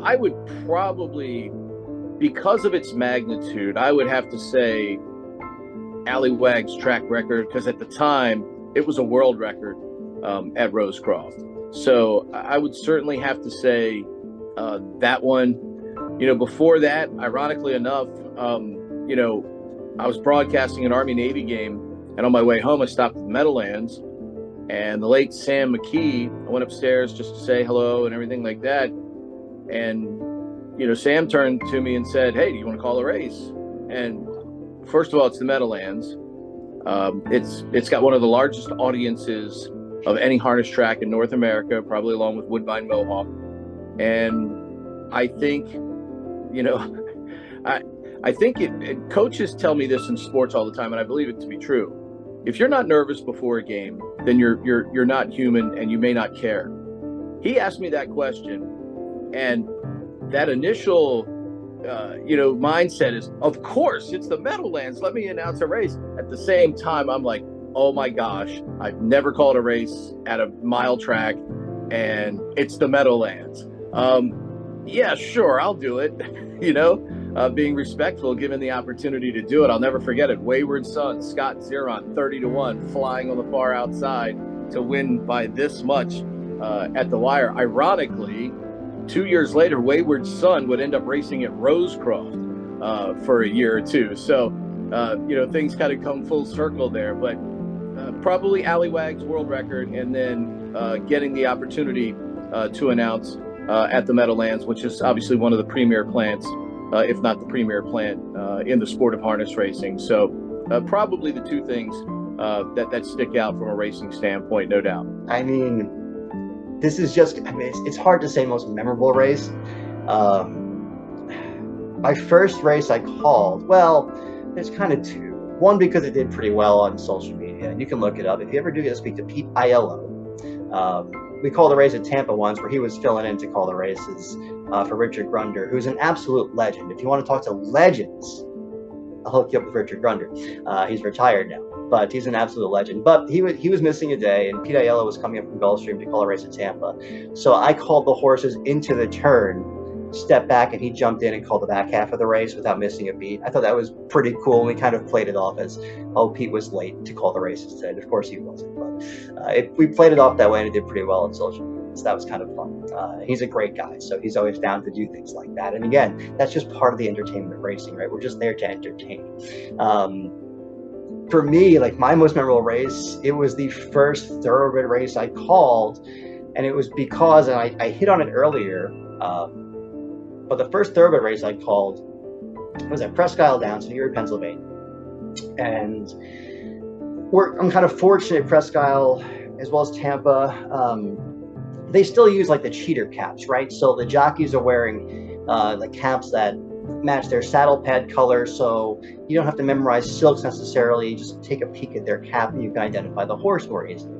I would probably, because of its magnitude, I would have to say Allywag's track record, because at the time it was a world record at Rosecroft. So I would certainly have to say that one. Before that, ironically enough, I was broadcasting an Army-Navy game, and on my way home I stopped at the Meadowlands, and the late Sam McKee, I went upstairs just to say hello and everything like that, and Sam turned to me and said, "Hey, do you want to call a race?" And first of all, it's the Meadowlands. It's got one of the largest audiences of any harness track in North America, probably along with Woodbine Mohawk. And I think, I think coaches tell me this in sports all the time, and I believe it to be true. If you're not nervous before a game, then you're not human, and you may not care. He asked me that question, and that initial mindset is, of course, it's the Meadowlands. Let me announce a race. At the same time, I'm like, oh my gosh, I've never called a race at a mile track, and it's the Meadowlands. Yeah, sure, I'll do it. Being respectful, given the opportunity to do it. I'll never forget it. Wayward Son, Scott Zeron, 30-1, flying on the far outside to win by this much at the wire. Ironically, 2 years later, Wayward Son would end up racing at Rosecroft for a year or two. So, things kind of come full circle there. But probably Allywag's world record, and then getting the opportunity to announce at the Meadowlands, which is obviously one of the premier plants, if not the premier plant in the sport of harness racing. So probably the two things that stick out from a racing standpoint, no doubt? I mean, this is just, I mean, it's hard to say most memorable race. My first race I called, well, there's kind of two. One, because it did pretty well on social media, and you can look it up. If you ever do get to speak to Pete Aiello, we called a race at Tampa once where he was filling in to call the races for Richard Grunder, who's an absolute legend. If you want to talk to legends, I'll hook you up with Richard Grunder. He's retired now, but he's an absolute legend. But he was missing a day, and Pete Aiello was coming up from Gulfstream to call a race at Tampa. So I called the horses into the turn, stepped back, and he jumped in and called the back half of the race without missing a beat. I thought that was pretty cool, and we kind of played it off as, oh, Pete was late to call the races today. And of course he wasn't, but we played it off that way, and it did pretty well on social media. So that was kind of fun. He's a great guy, so he's always down to do things like that. And again, that's just part of the entertainment of racing, right? We're just there to entertain. For me, like my most memorable race, it was the first thoroughbred race I called, and it was because, and I hit on it earlier, but the first thoroughbred race I called was at Presque Isle Downs in Erie, Pennsylvania. And I'm kind of fortunate, Presque Isle, as well as Tampa, they still use like the cheater caps, right? So the jockeys are wearing the caps that match their saddle pad color, so you don't have to memorize silks necessarily. You just take a peek at their cap and you can identify the horse more easily.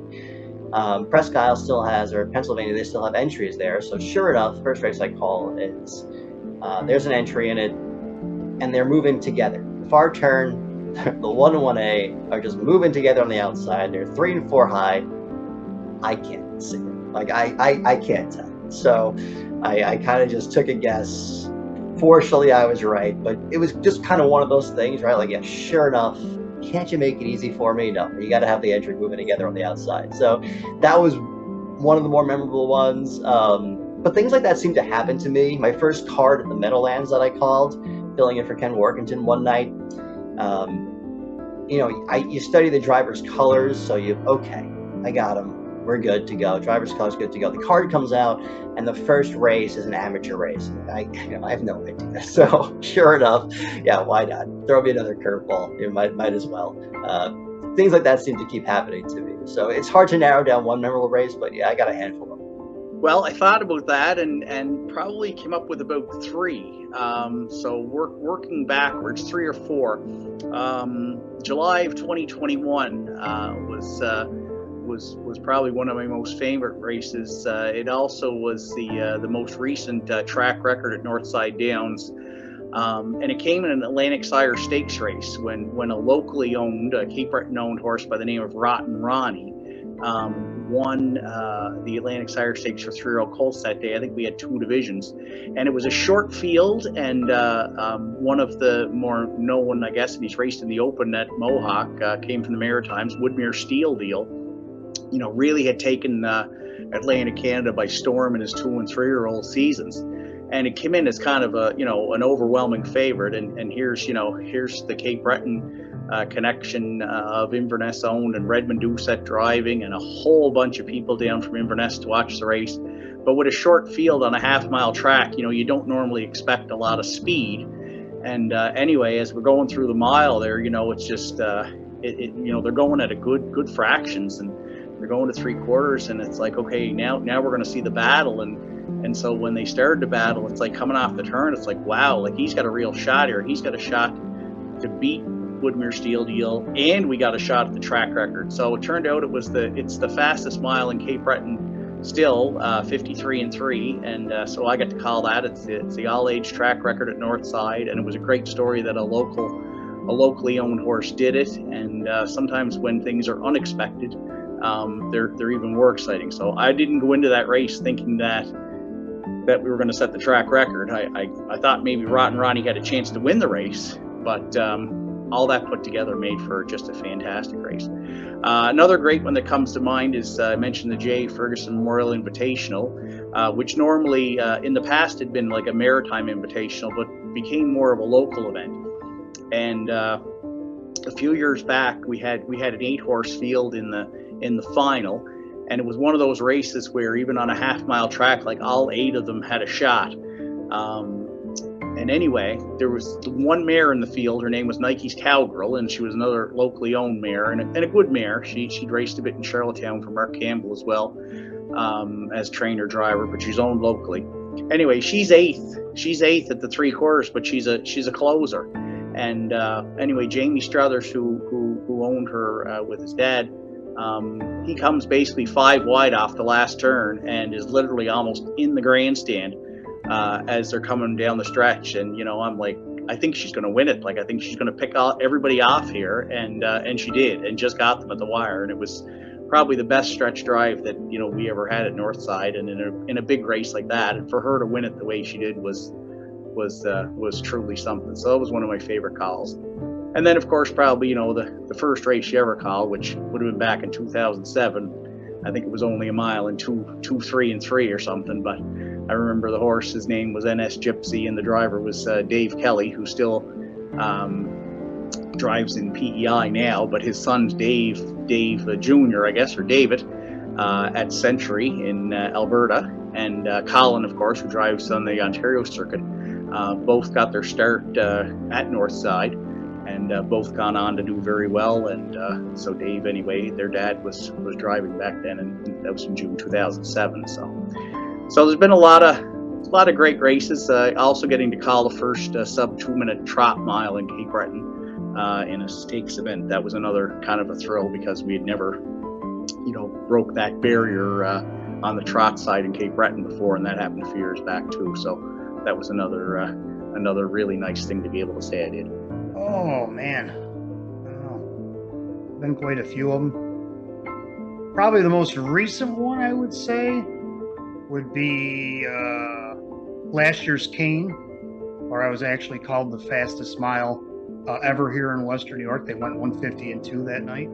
Presque Isle still has, or Pennsylvania, they still have entries there. So sure enough, the first race I call is, there's an entry in it, and they're moving together. The far turn, the 1 and 1A are just moving together on the outside. They're 3 and 4 high. I can't see it. Like I can't tell. So I kind of just took a guess. Fortunately, I was right, but it was just kind of one of those things, right? Like, yeah, sure enough, can't you make it easy for me? No, you got to have the entry moving together on the outside. So that was one of the more memorable ones. But things like that seem to happen to me. My first card at the Meadowlands that I called, filling in for Ken Workington one night, you know, you study the driver's colors, so okay, I got him. We're good to go. Driver's color's good to go. The card comes out, and the first race is an amateur race. I have no idea. So sure enough, yeah, why not? Throw me another curveball. You might as well. Things like that seem to keep happening to me. So it's hard to narrow down one memorable race, but yeah, I got a handful of them. Well, I thought about that and probably came up with about 3. So working backwards, 3 or 4. July of 2021 was probably one of my most favorite races. It also was the most recent track record at Northside Downs, and it came in an Atlantic Sire Stakes race when a locally owned, Cape Breton owned horse by the name of Rotten Ronnie won the Atlantic Sire Stakes for 3-year-old colts that day. I think we had 2 divisions, and it was a short field, and one of the more known, I guess, and he's raced in the Open at Mohawk, came from the Maritimes, Woodmere Steel Deal. You know, really had taken Atlantic Canada by storm in his 2- and 3-year-old seasons, and it came in as kind of a, you know, an overwhelming favorite. And here's the Cape Breton connection of Inverness owned and Redmond Doucette driving, and a whole bunch of people down from Inverness to watch the race. But with a short field on a half-mile track, you know, you don't normally expect a lot of speed. And anyway, as we're going through the mile there, you know, it's just you know, they're going at a good fractions, and they're going to 3/4, and it's like, okay, now we're going to see the battle. And so when they started the battle, it's like coming off the turn, it's like, wow, like he's got a real shot here. He's got a shot to beat Woodmere Steel Deal, and we got a shot at the track record. So it turned out it's the fastest mile in Cape Breton still, 53-3, and so I got to call that. It's the all-age track record at Northside, and it was a great story that a locally owned horse did it. And sometimes when things are unexpected, they're even more exciting. So I didn't go into that race thinking that we were going to set the track record. I thought maybe Rotten Ronnie had a chance to win the race, but all that put together made for just a fantastic race. Another great one that comes to mind is I mentioned the J. Ferguson Memorial Invitational, which normally in the past had been like a maritime invitational, but became more of a local event. And a few years back, we had an 8-horse field in the final, and it was one of those races where even on a half-mile track, like all 8 of them had a shot. And anyway, there was one mare in the field. Her name was Nike's Cowgirl, and she was another locally owned mare and a good mare. She'd raced a bit in Charlottetown for Mark Campbell as well, as trainer driver, but she's owned locally. Anyway, she's eighth. She's eighth at the 3/4, but she's a closer. And anyway, Jamie Struthers, who owned her with his dad, he comes basically 5 wide off the last turn and is literally almost in the grandstand as they're coming down the stretch. And I'm like, I think she's going to win it. Like, I think she's going to pick everybody off here, and she did, and just got them at the wire. And it was probably the best stretch drive that we ever had at Northside, and in a big race like that, and for her to win it the way she did was truly something. So it was one of my favorite calls. And then, of course, probably the first race she ever called, which would have been back in 2007. I think it was only a mile in 2, 3, and 3 or something. But I remember the horse. His name was NS Gypsy, and the driver was Dave Kelly, who still drives in PEI now. But his son's Dave Jr., I guess, or David, at Century in Alberta, and Colin, of course, who drives on the Ontario circuit. Both got their start at Northside, and both gone on to do very well. And so Dave, anyway, their dad was driving back then, and that was in June 2007. So there's been a lot of great races. Also getting to call the first sub 2-minute trot mile in Cape Breton in a stakes event. That was another kind of a thrill, because we had never broke that barrier on the trot side in Cape Breton before, and that happened a few years back too. So that was another really nice thing to be able to say I did. Oh man, been quite a few of them. Probably the most recent one I would say would be last year's Cane, where I was actually called the fastest mile ever here in Western New York. They went 150 and 2 that night.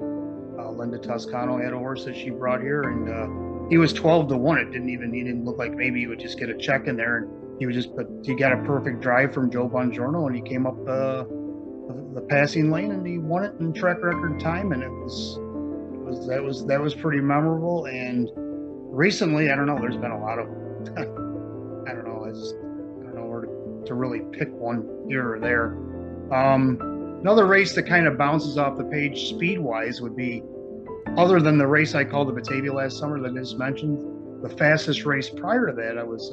Linda Toscano had a horse that she brought here, and he was 12 to 1. He didn't look like maybe he would just get a check in there, and he got a perfect drive from Joe Bongiorno, and he came up the passing lane, and he won it in track record time, and that was pretty memorable. And recently, I don't know, there's been a lot of I don't know where to really pick one here or there. Another race that kind of bounces off the page speed-wise would be, other than the race I called the Batavia last summer that I just mentioned, the fastest race prior to that, I was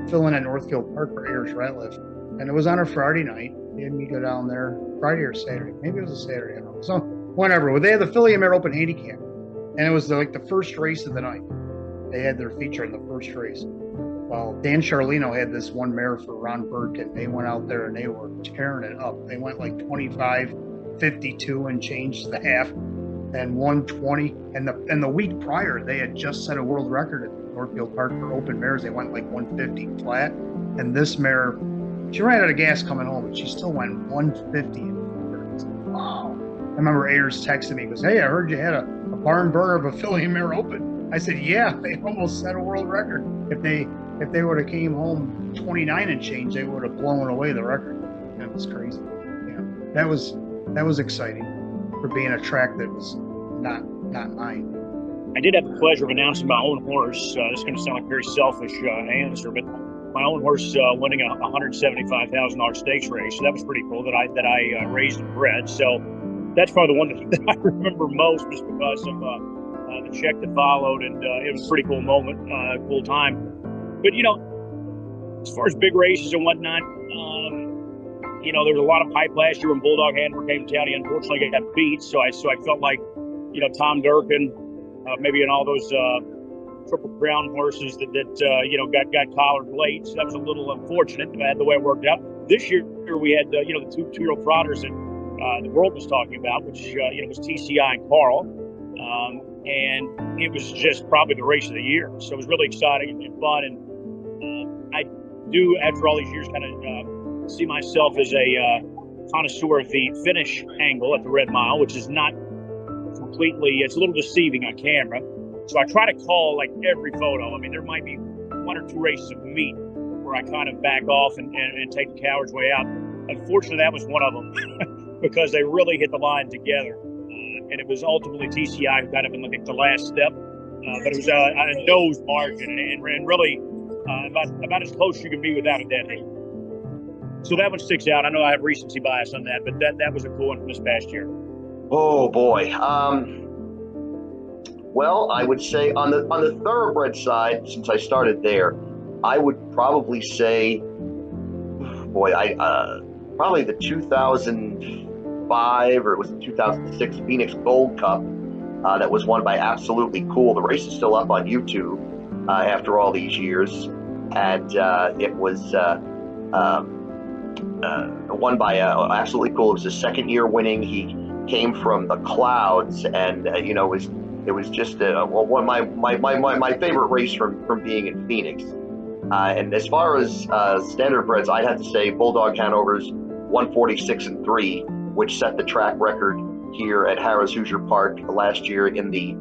filling at Northfield Park for Ayers Ratliff, and it was on a Friday night. They had me go down there Friday or Saturday. Maybe it was a Saturday. I don't know. So whenever. Well, they had the Philly Mare Open Handicap, and it was the first race of the night. They had their feature in the first race. Well, Dan Charlino had this one mare for Ron Burkin. They went out there and they were tearing it up. They went like 25-52 and changed the half, and 120. And the week prior, they had just set a world record at Northfield Park for open mares. They went like 150 flat. And this mare, she ran out of gas coming home, but she still went 150. Wow. I remember Ayers texted me, he goes, "Hey, I heard you had a barn burner of a Philly Mare Open." I said, "Yeah, they almost set a world record. If they would have came home 29 and change, they would have blown away the record." That was crazy. Yeah, that was exciting for being a track that was not mine. I did have the pleasure of announcing my own horse. This is going to sound like a very selfish answer, but my own horse winning a $175,000 stakes race. So that was pretty cool that I raised and bred. So that's probably the one that I remember most, just because of the check that followed, and it was a pretty cool moment, cool time. But as far as big races and whatnot, there was a lot of hype last year when Bulldog Hanover came to town. He unfortunately got beat, so I felt like Tom Durkin, maybe in all those Triple Crown horses that got collared late. So that was a little unfortunate the way it worked out. This year we had the two-year-old trotters that the world was talking about, which was TCI and Carl, and it was just probably the race of the year. So it was really exciting and fun. And I do, after all these years, kind of see myself as a connoisseur of the finish angle at the Red Mile, which is not completely. It's a little deceiving on camera. So I try to call like every photo. I mean, there might be 1 or 2 races of meat where I kind of back off and take the coward's way out. Unfortunately, that was one of them because they really hit the line together. And it was ultimately TCI who got up in the last step. But it was a nose margin and ran really about as close as you can be without a dead heat. So that one sticks out. I know I have recency bias on that, but that was a cool one from this past year. Oh boy. Well, I would say on the thoroughbred side, since I started there, I would probably say, boy, probably the 2005 or it was the 2006 Phoenix Gold Cup that was won by Absolutely Cool. The race is still up on YouTube after all these years, and it was won by Absolutely Cool. It was his second year winning. He came from the clouds, and it was just one of my favorite race from being in Phoenix. And as far as standardbreds, I'd have to say Bulldog Hanover's 146-3, which set the track record here at Harrah's Hoosier Park last year in the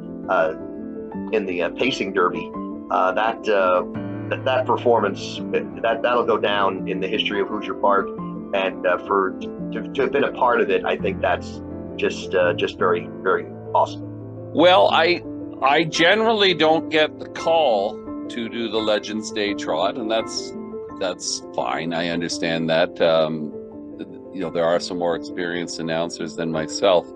pacing derby. That performance that'll go down in the history of Hoosier Park, and to have been a part of it, I think that's just very, very awesome. Well, I generally don't get the call to do the Legends Day trot, and that's fine. I understand that. There are some more experienced announcers than myself,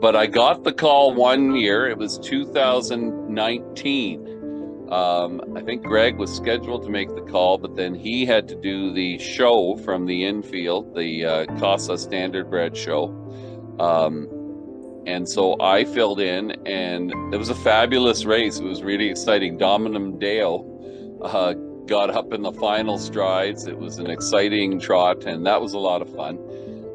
but I got the call one year. It was 2019. I think Greg was scheduled to make the call, but then he had to do the show from the infield, the Casa Standardbred show. And so I filled in, and it was a fabulous race. It was really exciting. Dominum Dale got up in the final strides. It was an exciting trot, and that was a lot of fun.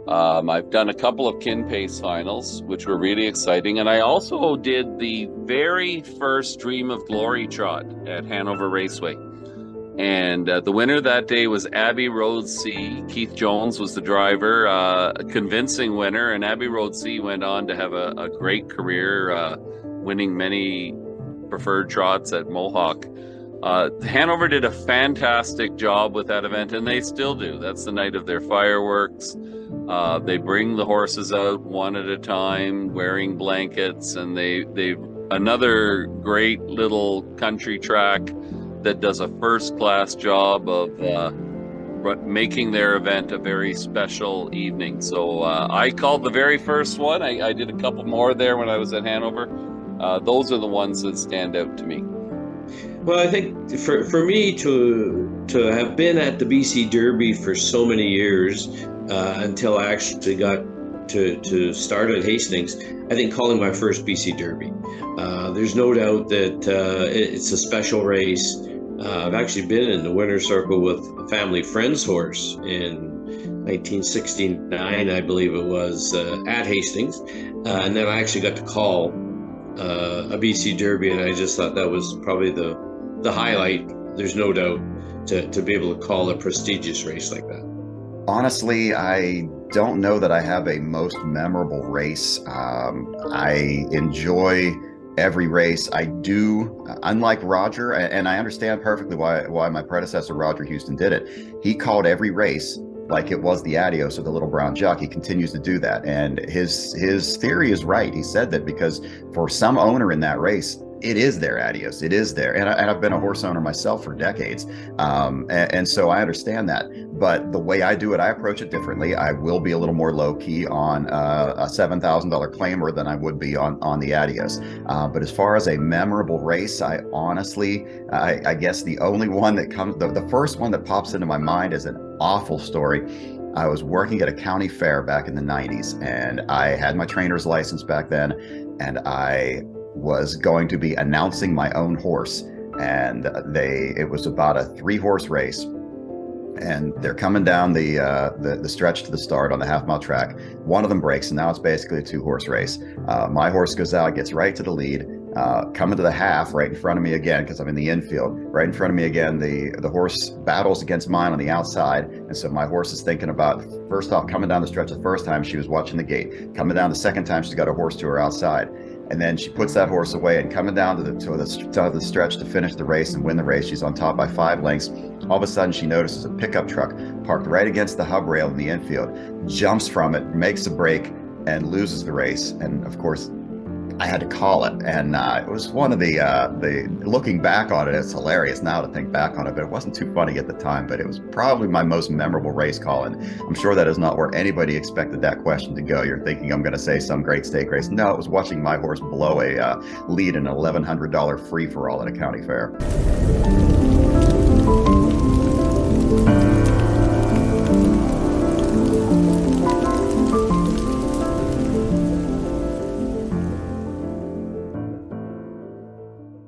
I've done a couple of kin pace finals, which were really exciting. And I also did the very first Dream of Glory trot at Hanover Raceway. And the winner that day was Abbey Road C. Keith Jones was the driver, a convincing winner. And Abbey Road C went on to have a great career, winning many preferred trots at Mohawk. Hanover did a fantastic job with that event, and they still do. That's the night of their fireworks. They bring the horses out one at a time, wearing blankets, and they another great little country track that does a first-class job of making their event a very special evening. So I called the very first one. I did a couple more there when I was at Hanover. Those are the ones that stand out to me. Well, I think for me to have been at the BC Derby for so many years until I actually got to start at Hastings, I think calling my first BC Derby. There's no doubt that it's a special race. I've actually been in the winner's circle with a family friend's horse in 1969, I believe it was, at Hastings. And then I actually got to call a BC Derby, and I just thought that was probably the highlight. There's no doubt to be able to call a prestigious race like that. Honestly, I don't know that I have a most memorable race. I enjoy every race. I do, unlike Roger, and I understand perfectly why my predecessor Roger Houston did it. He called every race like it was the Adios or the Little Brown Jock. He continues to do that, and his theory is right. He said that because for some owner in that race, it is their Adios. It is there, and I've been a horse owner myself for decades, and so I understand that. But the way I do it, I approach it differently. I will be a little more low key on a $7,000 claimer than I would be on the Adios. But as far as a memorable race, I honestly, I guess the only one that comes, the first one that pops into my mind is an awful story. I was working at a county fair back in the 90s, and I had my trainer's license back then, and I was going to be announcing my own horse, and it was about a 3-horse race, and they're coming down the stretch to the start on the half-mile track. One of them breaks, and now it's basically a 2-horse race. My horse goes out, gets right to the lead, coming to the half right in front of me again, because I'm in the infield, right in front of me again. The horse battles against mine on the outside, and so my horse is thinking about, first off, coming down the stretch the first time she was watching the gate, coming down the second time she's got a horse to her outside. And then she puts that horse away, and coming down to the stretch to finish the race and win the race, she's on top by 5 lengths. All of a sudden, she notices a pickup truck parked right against the hub rail in the infield, jumps from it, makes a break, and loses the race. And of course, I had to call it, and it was one of the looking back on it, it's hilarious now to think back on it, but it wasn't too funny at the time. But it was probably my most memorable race call, and I'm sure that is not where anybody expected that question to go. You're thinking I'm going to say some great stake race. No, it was watching my horse blow a lead in an $1,100 free for all at a county fair.